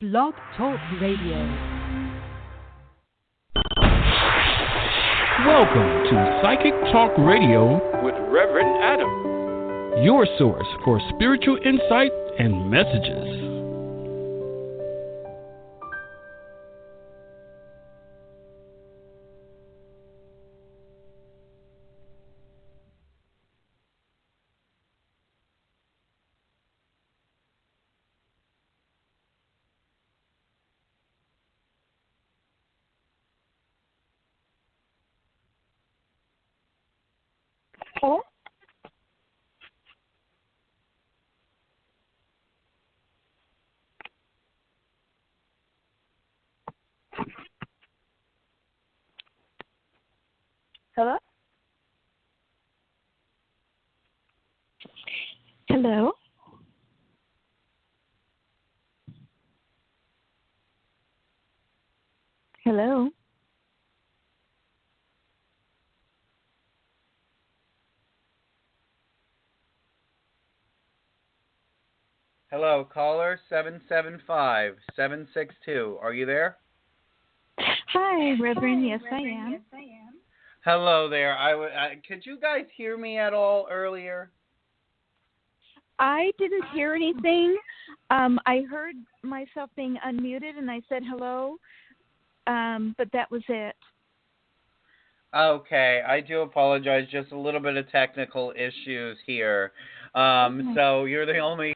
Blog Talk Radio. Welcome to Psychic Talk Radio with Reverend Adam, your source for spiritual insight and messages. Hello? Hello? Hello? Hello? Hello, caller 775-762. Are you there? Hi, Reverend. Yes, I am. Hello there. Could you guys hear me at all earlier? I didn't hear anything. I heard myself being unmuted, and I said hello, but that was it. Okay, I do apologize. Just a little bit of technical issues here. So you're the only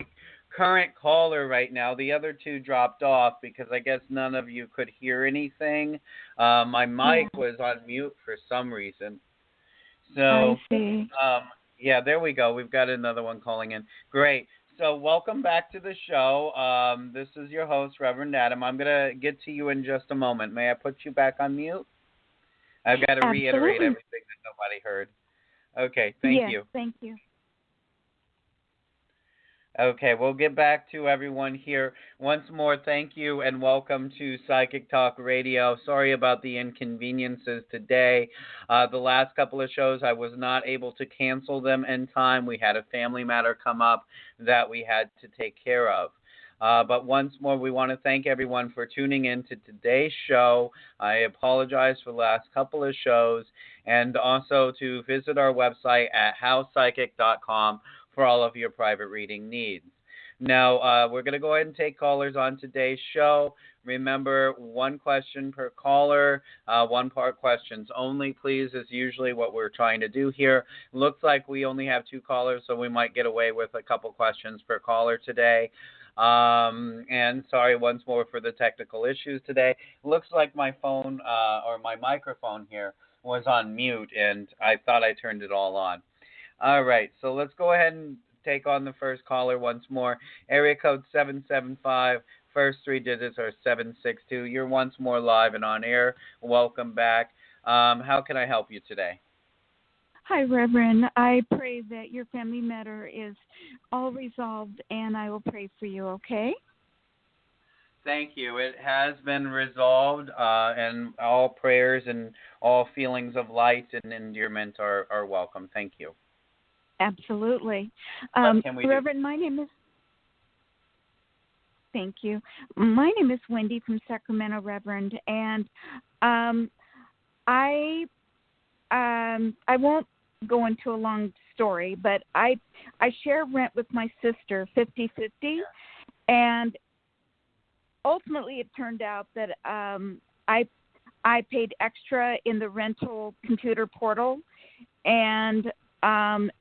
current caller right now. The other two dropped off because I guess none of you could hear anything. My mic was on mute for some reason. So, I see. Yeah, there we go. We've got another one calling in. Great. So welcome back to the show. This is your host, Reverend Adam. I'm going to get to you in just a moment. May I put you back on mute? I've got to reiterate everything that nobody heard. Okay, thank you. Yes, thank you. Okay, we'll get back to everyone here. Once more, thank you and welcome to Psychic Talk Radio. Sorry about the inconveniences today. The last couple of shows, I was not able to cancel them in time. We had a family matter come up that we had to take care of. But once more, we want to thank everyone for tuning in to today's show. I apologize for the last couple of shows, and also to visit our website at howpsychic.com for all of your private reading needs. Now, we're going to go ahead and take callers on today's show. Remember, one question per caller, one-part questions only, please, is usually what we're trying to do here. Looks like we only have two callers, so we might get away with a couple questions per caller today. And sorry once more for the technical issues today. Looks like my phone or my microphone here was on mute, and I thought I turned it all on. All right, so let's go ahead and take on the first caller once more. Area code 775, first three digits are 762. You're once more live and on air. Welcome back. How can I help you today? Hi, Reverend. I pray that your family matter is all resolved, and I will pray for you, okay? Thank you. It has been resolved, and all prayers and all feelings of light and endearment are welcome. Thank you. Absolutely. What can we Reverend, do? my name is... Thank you. My name is Wendy from Sacramento, Reverend, and I won't go into a long story, but I share rent with my sister 50-50, and ultimately it turned out that I paid extra in the rental computer portal, and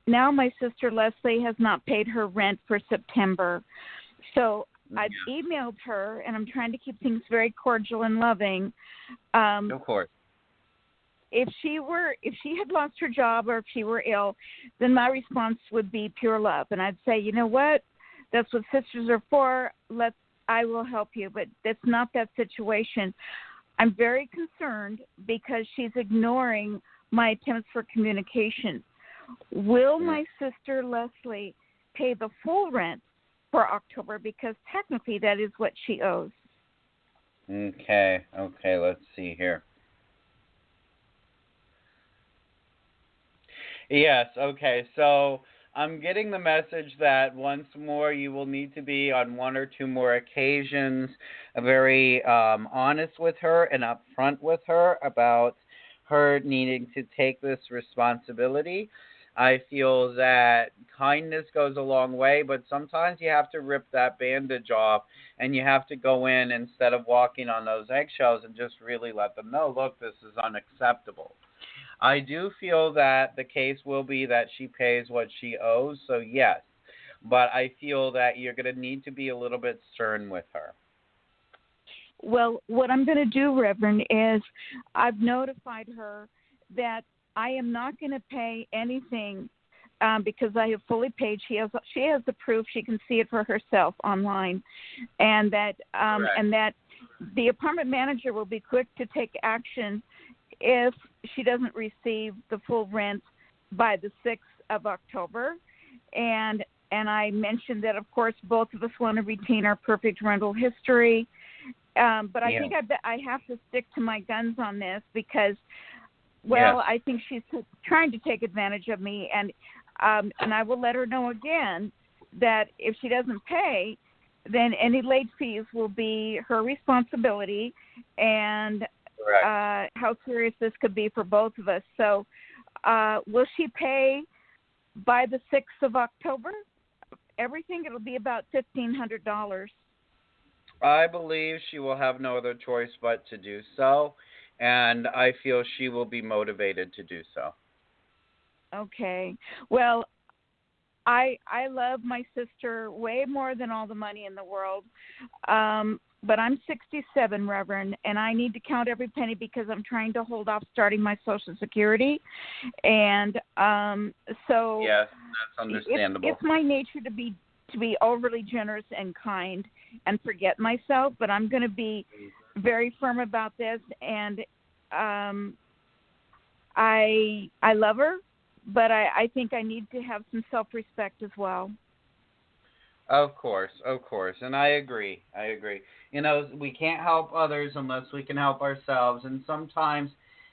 now my sister Leslie has not paid her rent for September. So I've emailed her, and I'm trying to keep things very cordial and loving. Of course. If she had lost her job or if she were ill, then my response would be pure love. And I'd say, you know what? That's what sisters are for. I will help you. But that's not that situation. I'm very concerned because she's ignoring my attempts for communication. Will my sister Leslie pay the full rent for October? Because technically that is what she owes. Okay, let's see here. Yes, okay, so I'm getting the message that once more you will need to be on one or two more occasions very honest with her and upfront with her about her needing to take this responsibility. I feel that kindness goes a long way, but sometimes you have to rip that bandage off and you have to go in instead of walking on those eggshells and just really let them know, look, this is unacceptable. I do feel that the case will be that she pays what she owes, so yes. But I feel that you're going to need to be a little bit stern with her. Well, what I'm going to do, Reverend, is I've notified her that I am not going to pay anything because I have fully paid. She has the proof. She can see it for herself online, and that the apartment manager will be quick to take action if she doesn't receive the full rent by the 6th of October. And I mentioned that, of course, both of us want to retain our perfect rental history. But I think I have to stick to my guns on this because, I think she's trying to take advantage of me. And I will let her know again that if she doesn't pay, then any late fees will be her responsibility, and how serious this could be for both of us. So will she pay by the 6th of October? Everything, it'll be about $1,500. I believe she will have no other choice but to do so, and I feel she will be motivated to do so. Okay. Well, I love my sister way more than all the money in the world, but I'm 67, Reverend, and I need to count every penny because I'm trying to hold off starting my Social Security, and so yes, that's understandable. It's my nature to be overly generous and kind and forget myself, but I'm going to be very firm about this, and I love her, but I think I need to have some self-respect as well. Of course, and I agree. You know, we can't help others unless we can help ourselves, and sometimes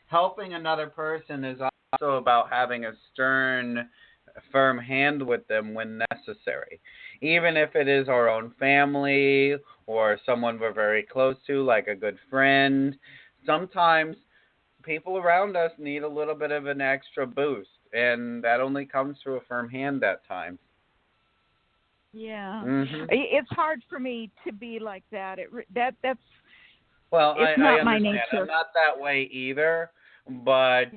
helping another person is also about having a stern, firm hand with them when necessary. Even if it is our own family or someone we're very close to, like a good friend, sometimes people around us need a little bit of an extra boost, and that only comes through a firm hand at times. Yeah, It's hard for me to be like that. That's well, it's I not understand. my nature. I'm not that way either, but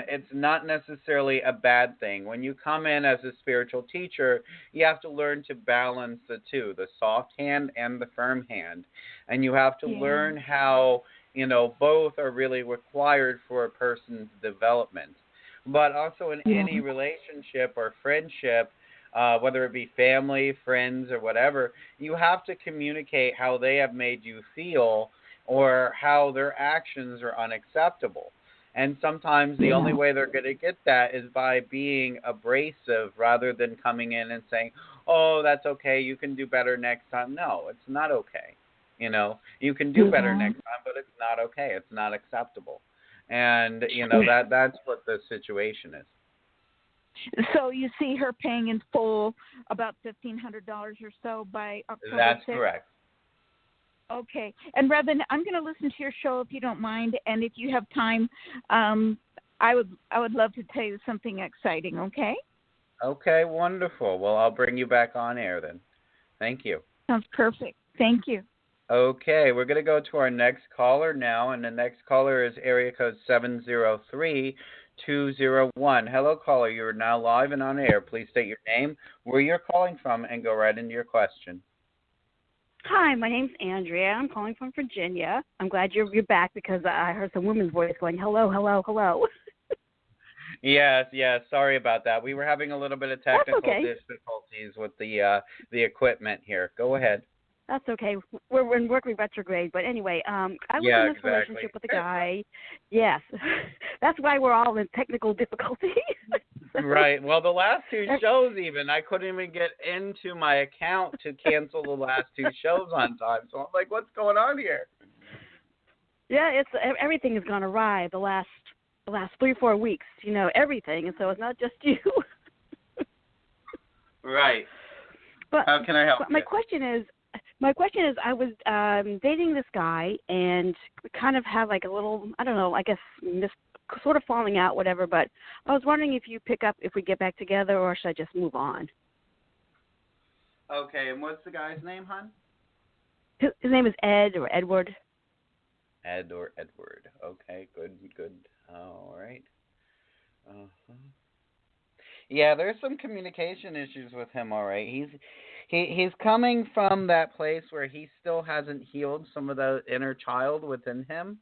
it's not necessarily a bad thing. When you come in as a spiritual teacher, you have to learn to balance the two, the soft hand and the firm hand, and you have to learn how both are really required for a person's development. But also in any relationship or friendship, whether it be family, friends, or whatever, you have to communicate how they have made you feel or how their actions are unacceptable. And sometimes the only way they're going to get that is by being abrasive rather than coming in and saying, oh, that's okay, you can do better next time. No, it's not okay. You can do better next time, but it's not okay. It's not acceptable. And, that's what the situation is. So you see her paying in full about $1,500 or so by October 6th? That's correct. Okay. And Reverend, I'm going to listen to your show if you don't mind, and if you have time, I would love to tell you something exciting, okay? Okay, wonderful. Well, I'll bring you back on air then. Thank you. Sounds perfect. Thank you. Okay, we're going to go to our next caller now, and the next caller is area code 703-201. Hello, caller. You are now live and on air. Please state your name, where you're calling from, and go right into your question. Hi, my name's Andrea. I'm calling from Virginia. I'm glad you're back because I heard some woman's voice going, hello, hello, hello. Yes. Sorry about that. We were having a little bit of technical difficulties with the equipment here. Go ahead. That's okay. We're in Mercury retrograde, but anyway, I was in this relationship with a guy. Yes, that's why we're all in technical difficulty. Right. Well, the last two shows even, I couldn't even get into my account to cancel the last two shows on time. So I'm like, what's going on here? Yeah, everything has gone awry the last 3-4 weeks. Everything, and so it's not just you. Right. But how can I help my question is, I was dating this guy, and we kind of had like a little, I don't know, I guess sort of falling out, whatever. But I was wondering if you pick up if we get back together, or should I just move on? Okay, and what's the guy's name, hon? His name is Ed or Edward. Ed or Edward. Okay, good. All right. Uh-huh. Yeah, there's some communication issues with him, all right. He's coming from that place where he still hasn't healed some of the inner child within him.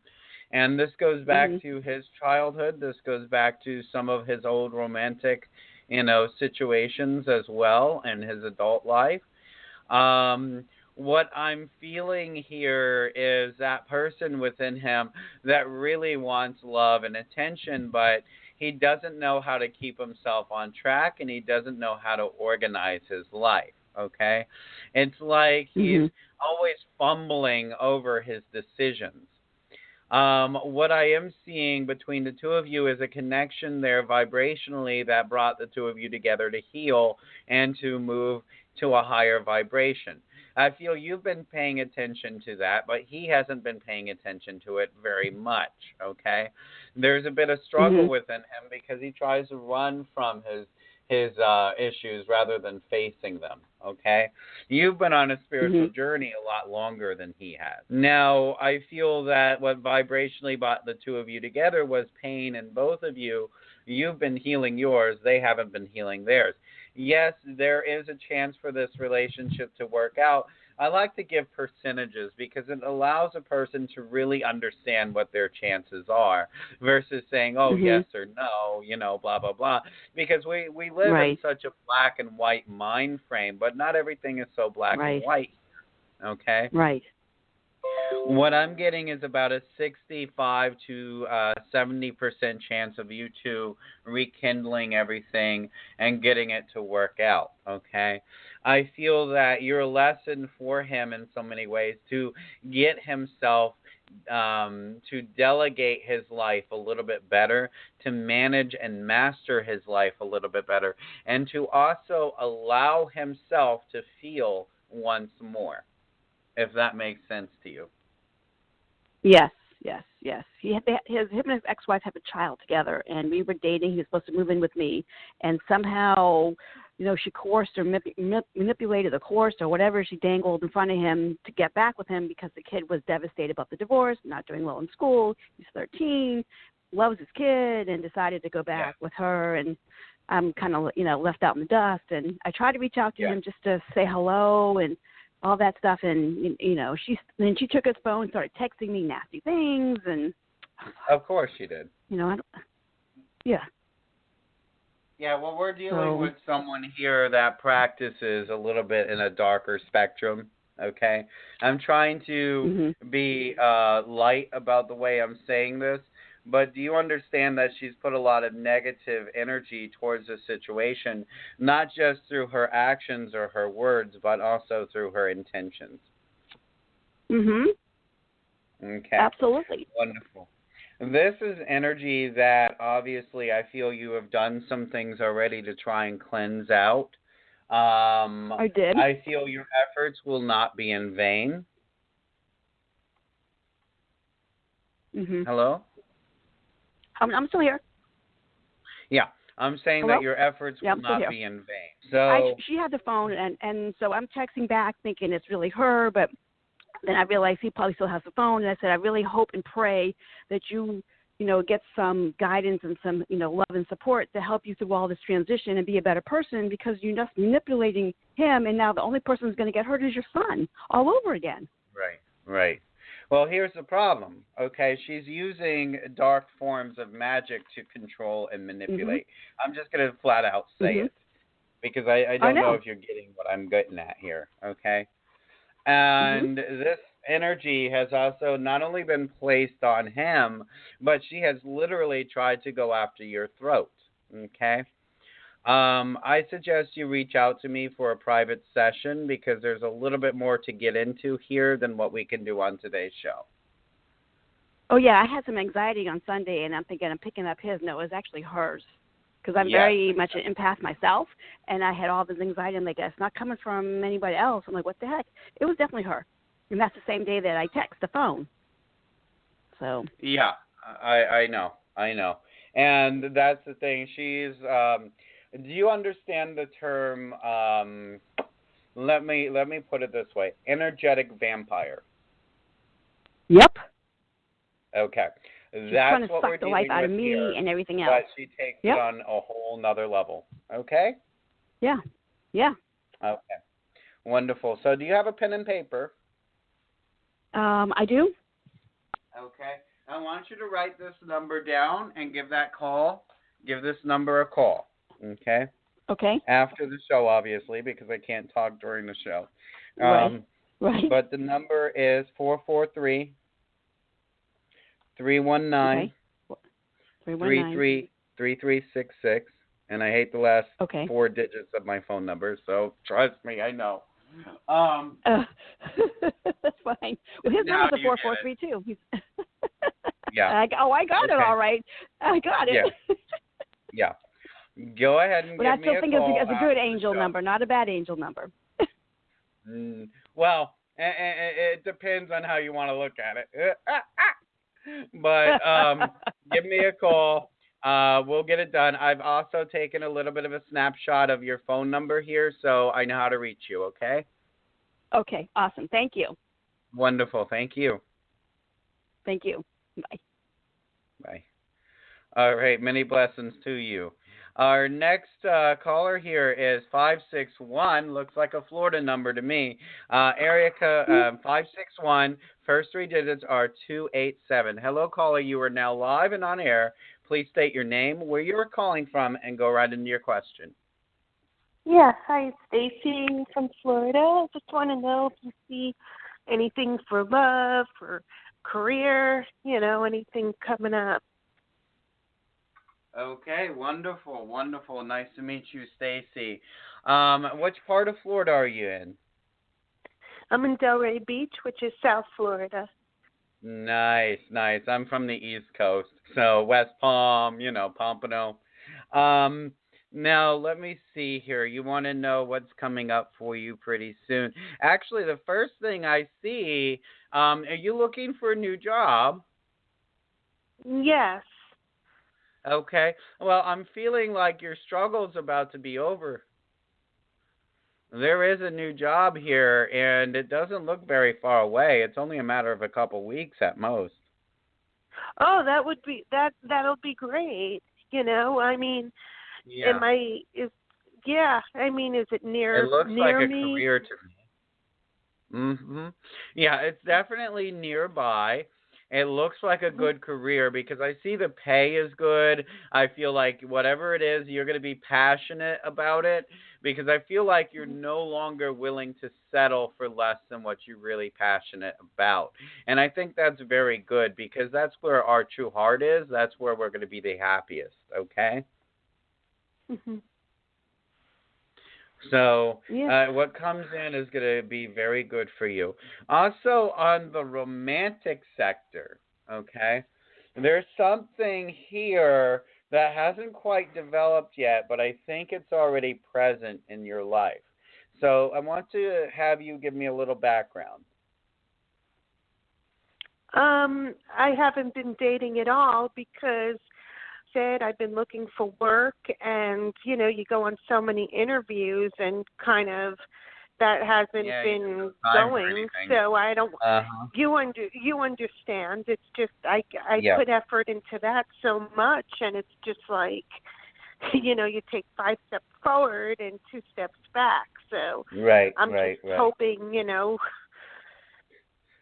And this goes back to his childhood. This goes back to some of his old romantic, situations as well in his adult life. What I'm feeling here is that person within him that really wants love and attention, but he doesn't know how to keep himself on track, and he doesn't know how to organize his life, okay? It's like he's always fumbling over his decisions. What I am seeing between the two of you is a connection there vibrationally that brought the two of you together to heal and to move to a higher vibration. I feel you've been paying attention to that, but he hasn't been paying attention to it very much, okay? There's a bit of struggle within him because he tries to run from his issues rather than facing them, okay? You've been on a spiritual journey a lot longer than he has. Now, I feel that what vibrationally brought the two of you together was pain in both of you. You've been healing yours. They haven't been healing theirs. Yes, there is a chance for this relationship to work out. I like to give percentages because it allows a person to really understand what their chances are versus saying, oh, yes or no, blah, blah, blah. Because we live in such a black and white mind frame, but not everything is so black and white, okay? Right. What I'm getting is about a 65 to 70% chance of you two rekindling everything and getting it to work out, okay? I feel that your lesson for him in so many ways to get himself to delegate his life a little bit better, to manage and master his life a little bit better, and to also allow himself to feel once more, if that makes sense to you. Yes. Him and his ex-wife have a child together, and we were dating. He was supposed to move in with me, and somehow, she coerced or manipulated the course or whatever she dangled in front of him to get back with him because the kid was devastated about the divorce, not doing well in school. He's 13, loves his kid, and decided to go back with her, and I'm kind of, left out in the dust. And I tried to reach out to him just to say hello and all that stuff, and she took his phone and started texting me nasty things, and of course she did. Yeah, well, we're dealing with someone here that practices a little bit in a darker spectrum, okay? I'm trying to be light about the way I'm saying this, but do you understand that she's put a lot of negative energy towards the situation, not just through her actions or her words, but also through her intentions? Okay. Absolutely. Wonderful. This is energy that obviously I feel you have done some things already to try and cleanse out. I did. I feel your efforts will not be in vain. Hello? I'm still here. Yeah, I'm saying that your efforts will not be in vain. So she had the phone, and so I'm texting back thinking it's really her, but then I realized he probably still has the phone, and I said, I really hope and pray that you get some guidance and some, love and support to help you through all this transition and be a better person, because you're just manipulating him, and now the only person who's going to get hurt is your son all over again. Right. Well, here's the problem, okay? She's using dark forms of magic to control and manipulate. I'm just going to flat out say it, because I don't know if you're getting what I'm getting at here, okay? And this energy has also not only been placed on him, but she has literally tried to go after your throat, okay? I suggest you reach out to me for a private session, because there's a little bit more to get into here than what we can do on today's show. Oh, yeah, I had some anxiety on Sunday, and I'm thinking I'm picking up his. No, it was actually hers, because I'm very much an empath myself, and I had all this anxiety. I'm like, it's not coming from anybody else. I'm like, what the heck? It was definitely her. And that's the same day that I text the phone. So. Yeah, I know. And that's the thing. She's, do you understand the term, let me put it this way, energetic vampire? Yep. Okay. She's That's trying to what suck we're the dealing life out of with me here, and everything else. but she takes it on a whole nother level. Okay? Yeah. Okay. Wonderful. So do you have a pen and paper? I do. Okay. I want you to write this number down and give this number a call. Okay? Okay. After the show, obviously, because I can't talk during the show. Right. But the number is 443-319-3366. And I hate the last 4 digits of my phone number, so trust me, I know. That's fine. Well, his number's a 443 too. Yeah. I got it all right. I got it. Yeah. Go ahead and give me a call. But I still think it's a good angel number, not a bad angel number. Well, it depends on how you want to look at it. But give me a call. We'll get it done. I've also taken a little bit of a snapshot of your phone number here, so I know how to reach you, okay? Okay, awesome. Thank you. Wonderful. Thank you. Thank you. Bye. Bye. All right, many blessings to you. Our next caller here is 561. Looks like a Florida number to me. Area 561. First 3 digits are 287. Hello, caller. You are now live and on air. Please state your name, where you are calling from, and go right into your question. Yeah, hi, Stacy from Florida. I just want to know if you see anything for love, for career, anything coming up. Okay, wonderful. Nice to meet you, Stacy. Which part of Florida are you in? I'm in Delray Beach, which is South Florida. Nice. I'm from the East Coast, so West Palm, Pompano. Now, let me see here. You want to know what's coming up for you pretty soon. Actually, the first thing I see, are you looking for a new job? Yes. Okay. Well, I'm feeling like your struggle's about to be over. There is a new job here, and it doesn't look very far away. It's only a matter of a couple weeks at most. Oh, that'll be great. Yeah. Is it near? It looks near like a me? career to me. Mhm. Yeah, it's definitely nearby. It looks like a good career because I see the pay is good. I feel like whatever it is, you're going to be passionate about it because I feel like you're no longer willing to settle for less than what you're really passionate about. And I think that's very good because that's where our true heart is. That's where we're going to be the happiest, okay? Mm-hmm. So what comes in is going to be very good for you. Also on the romantic sector, okay, there's something here that hasn't quite developed yet, but I think it's already present in your life. So I want to have you give me a little background. I haven't been dating at all because I've been looking for work, and you go on so many interviews and kind of that hasn't been going. So I don't. You understand? It's just I put effort into that so much, and it's just like you take 5 steps forward and 2 steps back. So I'm just hoping,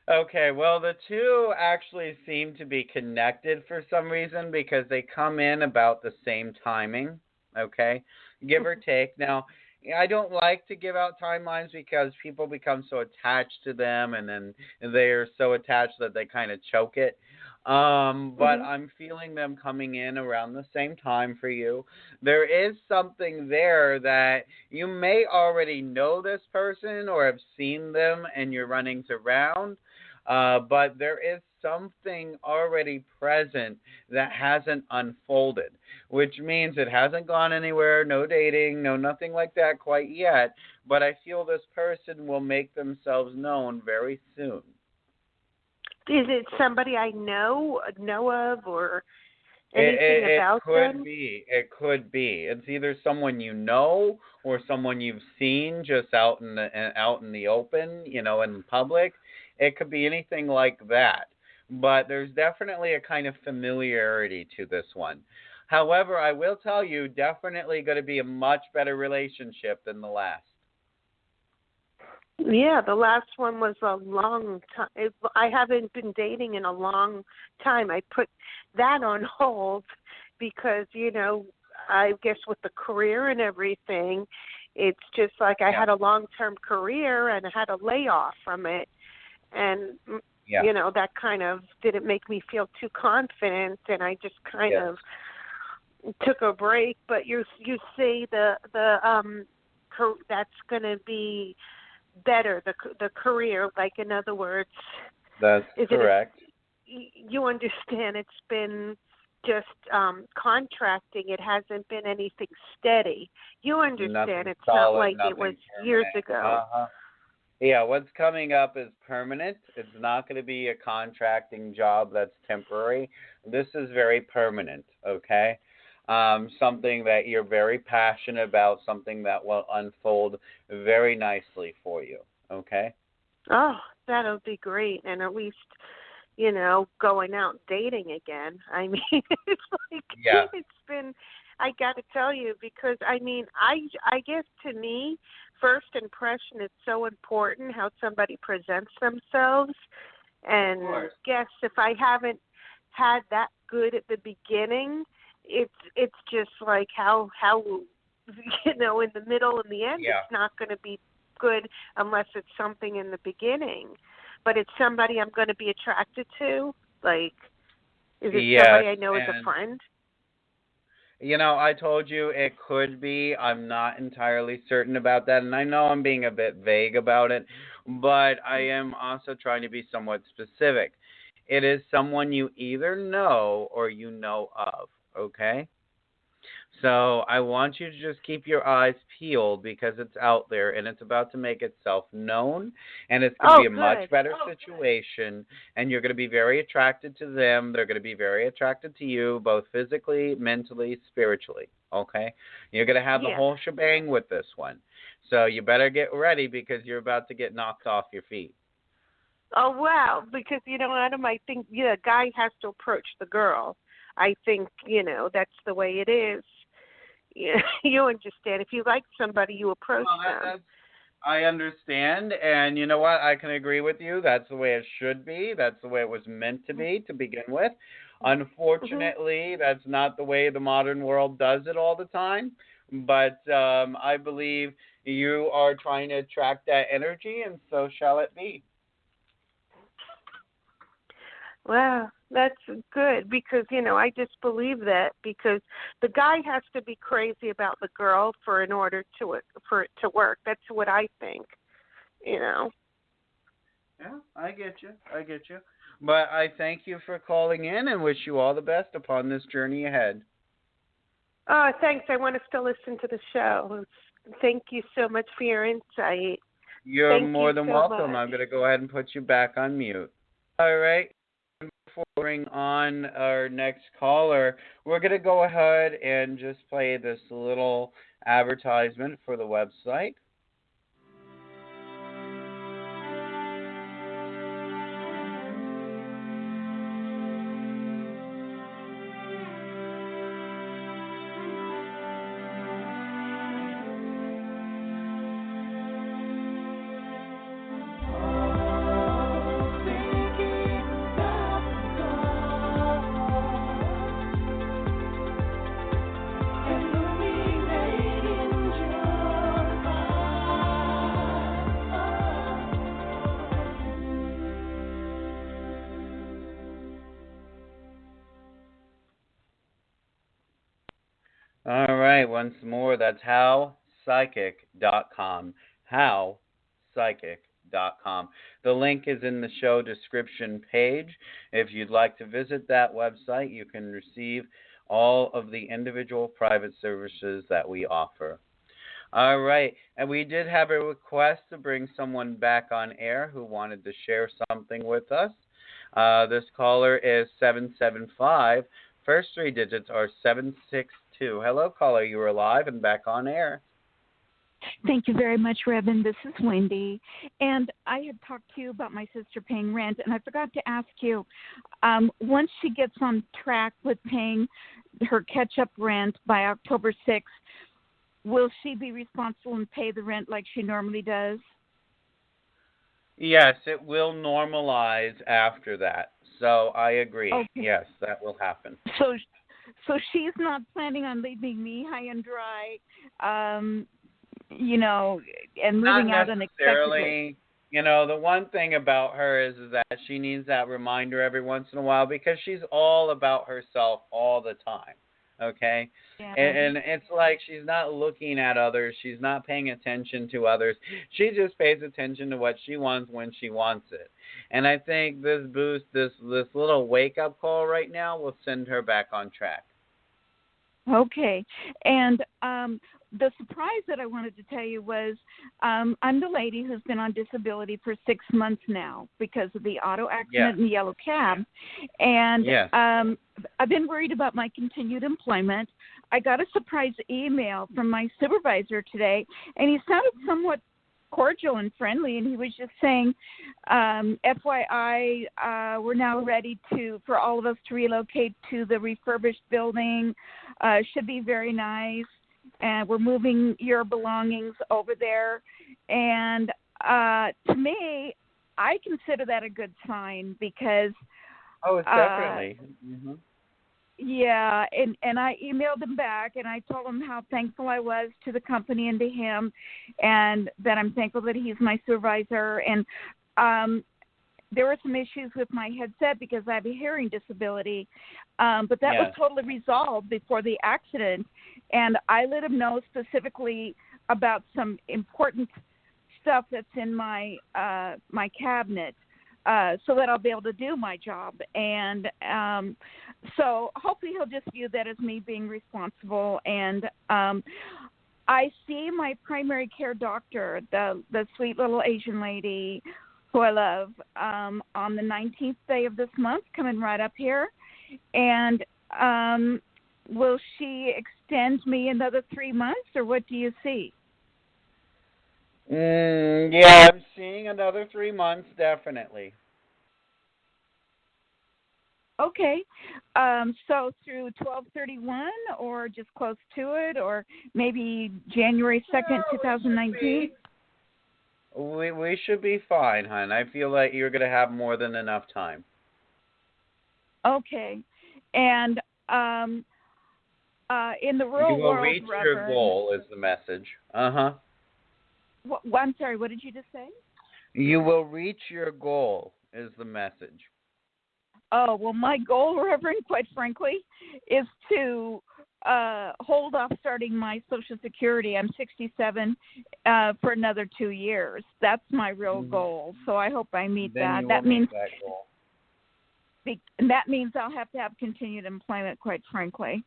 Okay, well, the two actually seem to be connected for some reason because they come in about the same timing, okay, give or take. Now, I don't like to give out timelines because people become so attached to them and then they're so attached that they kind of choke it. But I'm feeling them coming in around the same time for you. There is something there that you may already know this person or have seen them and you're running around. but there is something already present that hasn't unfolded, which means it hasn't gone anywhere, no dating, no nothing like that quite yet, but I feel this person will make themselves known very soon. Is it somebody I know of, or anything about them? It could be. It's either someone you know or someone you've seen just out in the open, in public. It could be anything like that. But there's definitely a kind of familiarity to this one. However, I will tell you, definitely going to be a much better relationship than the last. Yeah, the last one was a long time. I haven't been dating in a long time. I put that on hold because, I guess with the career and everything, it's just like I had a long-term career and I had a layoff from it. And, that kind of didn't make me feel too confident, and I just kind of took a break. But you say that's going to be better, the career, like, in other words. That's correct. You understand it's been just contracting. It hasn't been anything steady. You understand nothing it's solid, not like it was permanent. years ago. Yeah, what's coming up is permanent. It's not going to be a contracting job that's temporary. This is very permanent, okay? Something that you're very passionate about, something that will unfold very nicely for you, okay? Oh, that'll be great. And at least, going out dating again. I mean, it's like, it's been, I got to tell you, because, I guess to me, first impression is so important, how somebody presents themselves. And guess if I haven't had that good at the beginning, it's just like how in the middle and the end, it's not going to be good unless it's something in the beginning. But it's somebody I'm going to be attracted to. Like, is it somebody I know as a friend? I told you it could be. I'm not entirely certain about that, and I know I'm being a bit vague about it, but I am also trying to be somewhat specific. It is someone you either know or you know of, okay? So I want you to just keep your eyes peeled because it's out there and it's about to make itself known, and it's going to be a much better situation, and you're going to be very attracted to them. They're going to be very attracted to you, both physically, mentally, spiritually, okay? You're going to have the whole shebang with this one. So you better get ready because you're about to get knocked off your feet. Oh, wow, because, Adam, I think a guy has to approach the girl. I think, that's the way it is. Yeah, you understand. If you like somebody, you approach them. I understand, and you know what? I can agree with you. That's the way it should be. That's the way it was meant to be to begin with. Unfortunately, that's not the way the modern world does it all the time. But I believe you are trying to attract that energy, and so shall it be. Well, that's good because, I just believe that because the guy has to be crazy about the girl for it to work. That's what I think, Yeah, I get you. But I thank you for calling in and wish you all the best upon this journey ahead. Oh, thanks. I want to still listen to the show. Thank you so much for your insight. You're more than welcome. I'm going to go ahead and put you back on mute. All right. Before we bring on our next caller, we're going to go ahead and just play this little advertisement for the website. All right, once more, that's howpsychic.com. Howpsychic.com. clairvoyant.com. The link is in the show description page. If you'd like to visit that website, you can receive all of the individual private services that we offer. All right, and we did have a request to bring someone back on air who wanted to share something with us. This caller is 775. First three digits are 762. Hello, caller. You are live and back on air. Thank you very much, Reverend. This is Wendy. And I had talked to you about my sister paying rent, and I forgot to ask you, once she gets on track with paying her catch-up rent by October 6th, will she be responsible and pay the rent like she normally does? Yes, it will normalize after that. So I agree. Okay. Yes, that will happen. So she's not planning on leaving me high and dry, and moving out unexpectedly. The one thing about her is that she needs that reminder every once in a while because she's all about herself all the time. Okay? Yeah. And it's like she's not looking at others. She's not paying attention to others. She just pays attention to what she wants when she wants it. And I think this boost, this little wake-up call right now will send her back on track. Okay. And the surprise that I wanted to tell you was I'm the lady who's been on disability for 6 months now because of the auto accident in the yellow cab. And I've been worried about my continued employment. I got a surprise email from my supervisor today, and he sounded somewhat cordial and friendly, and he was just saying, FYI, we're now ready for all of us to relocate to the refurbished building. Should be very nice. And we're moving your belongings over there. And to me, I consider that a good sign because... Oh, definitely. Yeah, and I emailed him back, and I told him how thankful I was to the company and to him, and that I'm thankful that he's my supervisor. And there were some issues with my headset because I have a hearing disability, but that was totally resolved before the accident. And I let him know specifically about some important stuff that's in my my cabinet. So that I'll be able to do my job. And so hopefully he'll just view that as me being responsible. And I see my primary care doctor, the sweet little Asian lady who I love, on the 19th day of this month, coming right up here. And will she extend me another 3 months, or what do you see? Yeah, I'm seeing another 3 months, definitely. Okay. So through 12/31 or just close to it, or maybe January 2nd, 2019? We should be fine, hon. I feel like you're going to have more than enough time. Okay. And in the real world, you will reach your goal is the message. I'm sorry, what did you just say? You will reach your goal is the message. Oh, well, my goal, Reverend, quite frankly, is to hold off starting my Social Security. I'm 67 for another 2 years. That's my real goal. So I hope I meet that. That means that goal. That means I'll have to have continued employment, quite frankly.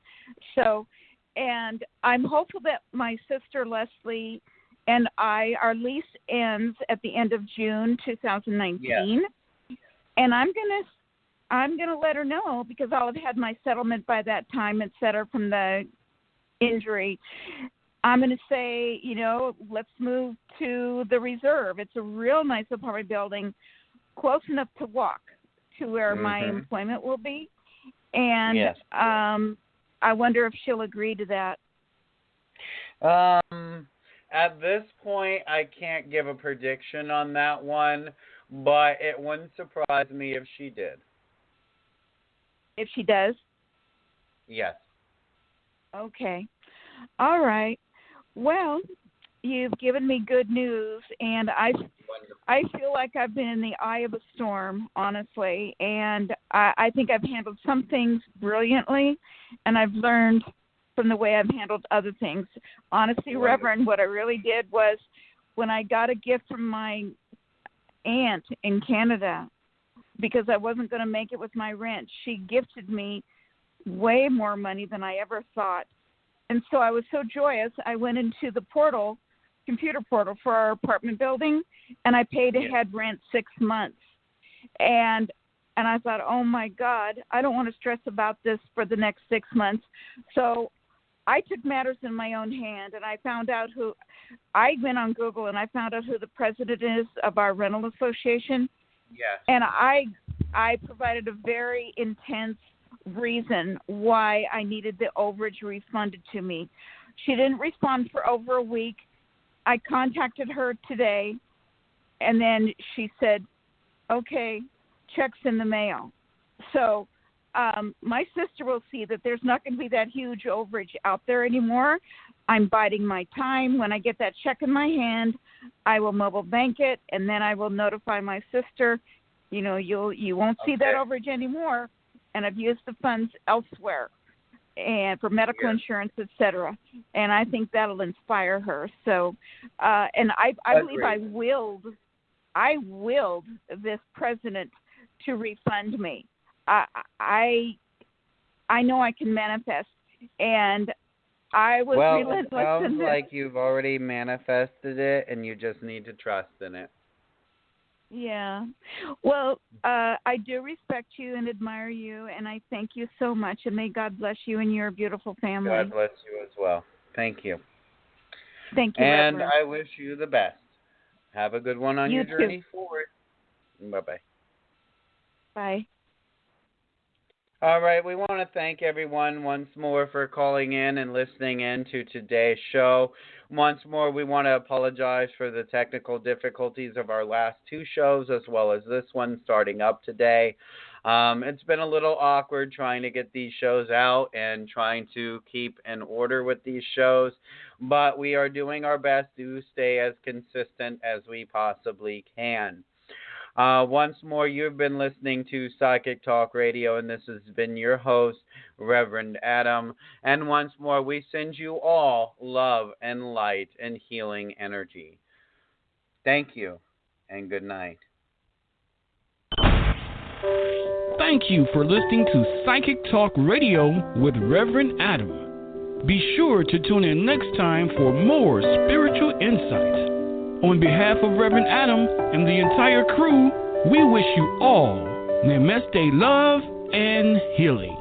So, and I'm hopeful that my sister Leslie and our lease ends at the end of June 2019. Yes. And I'm gonna let her know because I'll have had my settlement by that time, et cetera, from the injury. I'm going to say, let's move to the Reserve. It's a real nice apartment building, close enough to walk to where my employment will be. And I wonder if she'll agree to that. At this point, I can't give a prediction on that one, but it wouldn't surprise me if she did. If she does? Yes. Okay. All right. Well, you've given me good news, and I feel like I've been in the eye of a storm, honestly, and I think I've handled some things brilliantly, and I've learned from the way I've handled other things. Honestly, Reverend, what I really did was when I got a gift from my aunt in Canada because I wasn't going to make it with my rent. She gifted me way more money than I ever thought. And so I was so joyous, I went into the computer portal for our apartment building, and I paid ahead rent 6 months. And I thought, oh, my God, I don't want to stress about this for the next 6 months. So I took matters in my own hand, and I found out I went on Google, and I found out who the president is of our rental association. Yes. And I provided a very intense reason why I needed the overage refunded to me. She didn't respond for over a week. I contacted her today, and then she said, okay, check's in the mail. So my sister will see that there's not going to be that huge overage out there anymore. I'm biding my time. When I get that check in my hand, I will mobile bank it, and then I will notify my sister, you won't see that overage anymore, and I've used the funds elsewhere and for medical insurance, etc. And I think that'll inspire her. So, and I believe I willed this president to refund me. I know I can manifest, and I was relentless. Well, it sounds like you've already manifested it, and you just need to trust in it. Yeah. Well, I do respect you and admire you, and I thank you so much, and may God bless you and your beautiful family. God bless you as well. Thank you. Thank you, And Reverend. I wish you the best. Have a good one on your journey forward. Bye-bye. Bye. All right, we want to thank everyone once more for calling in and listening in to today's show. Once more, we want to apologize for the technical difficulties of our last two shows as well as this one starting up today. It's been a little awkward trying to get these shows out and trying to keep in order with these shows, but we are doing our best to stay as consistent as we possibly can. Once more, you've been listening to Psychic Talk Radio, and this has been your host, Reverend Adam. And once more, we send you all love and light and healing energy. Thank you, and good night. Thank you for listening to Psychic Talk Radio with Reverend Adam. Be sure to tune in next time for more spiritual insight. On behalf of Reverend Adam and the entire crew, we wish you all Namaste love and healing.